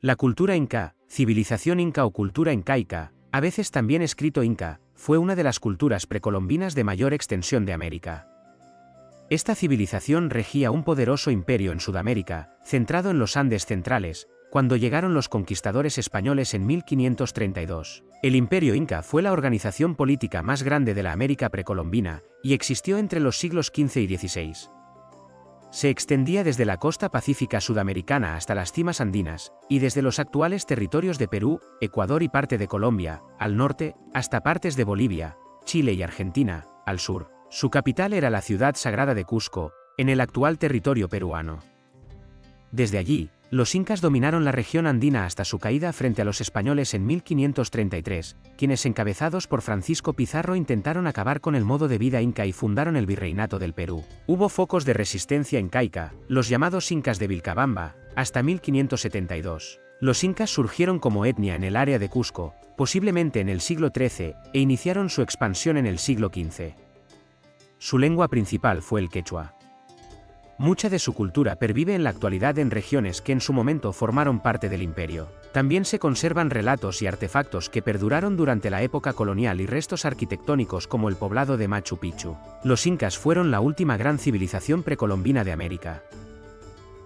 La cultura inca, civilización inca o cultura incaica, a veces también escrito inca, fue una de las culturas precolombinas de mayor extensión de América. Esta civilización regía un poderoso imperio en Sudamérica, centrado en los Andes centrales, cuando llegaron los conquistadores españoles en 1532. El imperio inca fue la organización política más grande de la América precolombina, y existió entre los siglos XV y XVI. Se extendía desde la costa pacífica sudamericana hasta las cimas andinas, y desde los actuales territorios de Perú, Ecuador y parte de Colombia, al norte, hasta partes de Bolivia, Chile y Argentina, al sur. Su capital era la ciudad sagrada de Cusco, en el actual territorio peruano. Desde allí, los incas dominaron la región andina hasta su caída frente a los españoles en 1533, quienes encabezados por Francisco Pizarro intentaron acabar con el modo de vida inca y fundaron el Virreinato del Perú. Hubo focos de resistencia incaica, los llamados incas de Vilcabamba, hasta 1572. Los incas surgieron como etnia en el área de Cusco, posiblemente en el siglo XIII, e iniciaron su expansión en el siglo XV. Su lengua principal fue el quechua. Mucha de su cultura pervive en la actualidad en regiones que en su momento formaron parte del imperio. También se conservan relatos y artefactos que perduraron durante la época colonial y restos arquitectónicos como el poblado de Machu Picchu. Los incas fueron la última gran civilización precolombina de América.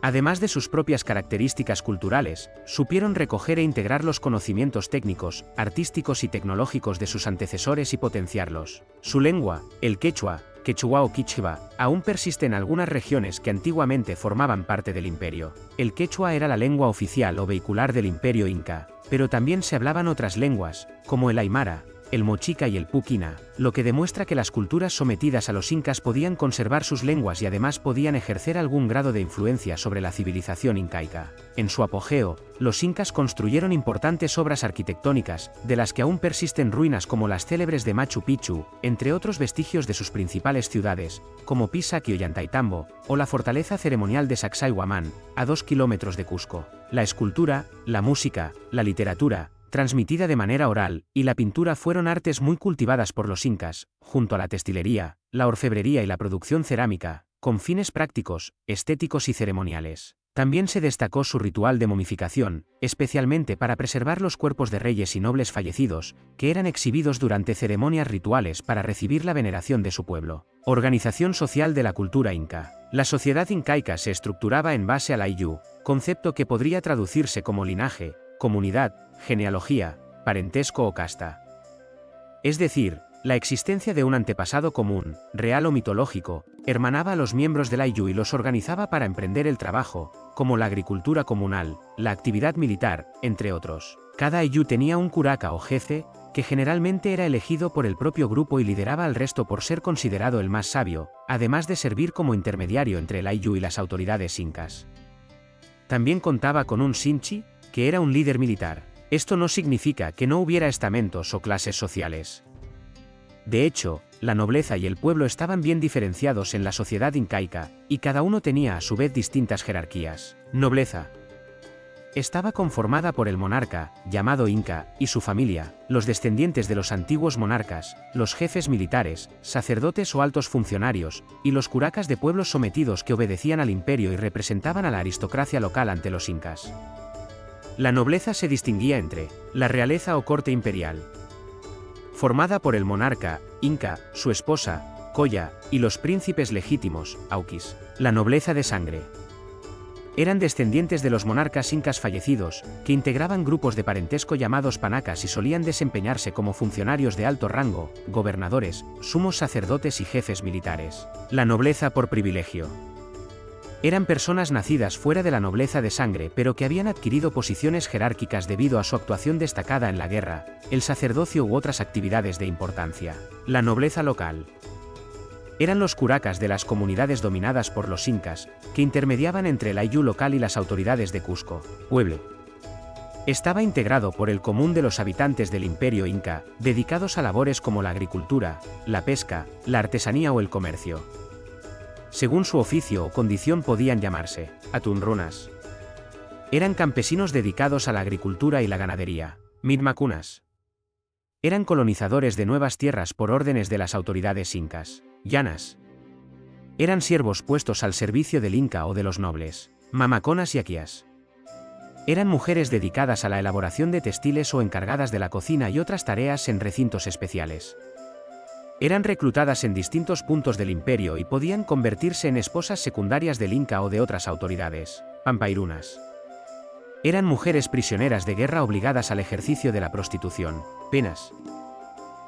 Además de sus propias características culturales, supieron recoger e integrar los conocimientos técnicos, artísticos y tecnológicos de sus antecesores y potenciarlos. Su lengua, el quechua, quechua o quichua, aún persiste en algunas regiones que antiguamente formaban parte del imperio. El quechua era la lengua oficial o vehicular del imperio inca, pero también se hablaban otras lenguas, como el aymara, el mochica y el puquina, lo que demuestra que las culturas sometidas a los incas podían conservar sus lenguas y además podían ejercer algún grado de influencia sobre la civilización incaica. En su apogeo, los incas construyeron importantes obras arquitectónicas, de las que aún persisten ruinas como las célebres de Machu Picchu, entre otros vestigios de sus principales ciudades, como Pisac y Ollantaytambo, o la fortaleza ceremonial de Sacsayhuamán, a 2 kilómetros de Cusco. La escultura, la música, la literatura, transmitida de manera oral, y la pintura fueron artes muy cultivadas por los incas, junto a la textilería, la orfebrería y la producción cerámica, con fines prácticos, estéticos y ceremoniales. También se destacó su ritual de momificación, especialmente para preservar los cuerpos de reyes y nobles fallecidos, que eran exhibidos durante ceremonias rituales para recibir la veneración de su pueblo. Organización social de la cultura inca. La sociedad incaica se estructuraba en base al ayllu, concepto que podría traducirse como linaje, comunidad, genealogía, parentesco o casta. Es decir, la existencia de un antepasado común, real o mitológico, hermanaba a los miembros del ayllu y los organizaba para emprender el trabajo, como la agricultura comunal, la actividad militar, entre otros. Cada ayllu tenía un curaca o jefe, que generalmente era elegido por el propio grupo y lideraba al resto por ser considerado el más sabio, además de servir como intermediario entre el ayllu y las autoridades incas. También contaba con un sinchi, que era un líder militar. Esto no significa que no hubiera estamentos o clases sociales. De hecho, la nobleza y el pueblo estaban bien diferenciados en la sociedad incaica, y cada uno tenía a su vez distintas jerarquías. Nobleza. Estaba conformada por el monarca, llamado inca, y su familia, los descendientes de los antiguos monarcas, los jefes militares, sacerdotes o altos funcionarios, y los curacas de pueblos sometidos que obedecían al imperio y representaban a la aristocracia local ante los incas. La nobleza se distinguía entre la realeza o corte imperial, formada por el monarca, inca, su esposa, colla, y los príncipes legítimos, auquis. La nobleza de sangre. Eran descendientes de los monarcas incas fallecidos, que integraban grupos de parentesco llamados panacas y solían desempeñarse como funcionarios de alto rango, gobernadores, sumos sacerdotes y jefes militares. La nobleza por privilegio. Eran personas nacidas fuera de la nobleza de sangre pero que habían adquirido posiciones jerárquicas debido a su actuación destacada en la guerra, el sacerdocio u otras actividades de importancia. La nobleza local. Eran los curacas de las comunidades dominadas por los incas, que intermediaban entre el ayllu local y las autoridades de Cusco, pueblo. Estaba integrado por el común de los habitantes del imperio inca, dedicados a labores como la agricultura, la pesca, la artesanía o el comercio. Según su oficio o condición podían llamarse atunrunas. Eran campesinos dedicados a la agricultura y la ganadería. Mitmacunas. Eran colonizadores de nuevas tierras por órdenes de las autoridades incas. Llanas. Eran siervos puestos al servicio del inca o de los nobles. Mamaconas y aquias. Eran mujeres dedicadas a la elaboración de textiles o encargadas de la cocina y otras tareas en recintos especiales. Eran reclutadas en distintos puntos del imperio y podían convertirse en esposas secundarias del Inca o de otras autoridades. Pampairunas. Eran mujeres prisioneras de guerra obligadas al ejercicio de la prostitución. Penas.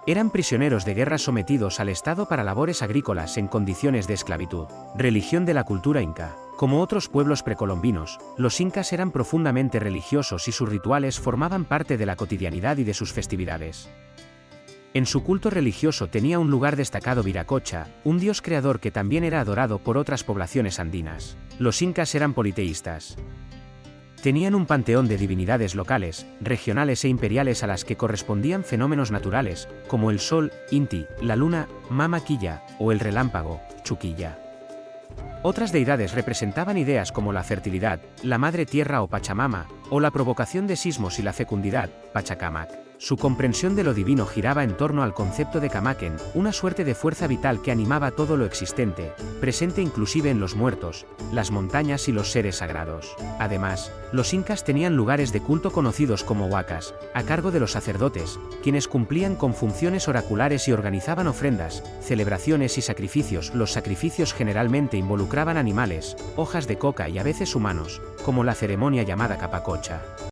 Eran prisioneros de guerra sometidos al Estado para labores agrícolas en condiciones de esclavitud. Religión de la cultura inca. Como otros pueblos precolombinos, los incas eran profundamente religiosos y sus rituales formaban parte de la cotidianidad y de sus festividades. En su culto religioso tenía un lugar destacado Viracocha, un dios creador que también era adorado por otras poblaciones andinas. Los incas eran politeístas. Tenían un panteón de divinidades locales, regionales e imperiales a las que correspondían fenómenos naturales, como el sol, Inti, la luna, Mama Quilla, o el relámpago, Chuquilla. Otras deidades representaban ideas como la fertilidad, la madre tierra o Pachamama, o la provocación de sismos y la fecundidad, Pachacamac. Su comprensión de lo divino giraba en torno al concepto de Camaken, una suerte de fuerza vital que animaba todo lo existente, presente inclusive en los muertos, las montañas y los seres sagrados. Además, los incas tenían lugares de culto conocidos como huacas, a cargo de los sacerdotes, quienes cumplían con funciones oraculares y organizaban ofrendas, celebraciones y sacrificios. Los sacrificios generalmente involucraban animales, hojas de coca y a veces humanos, como la ceremonia llamada capacocha.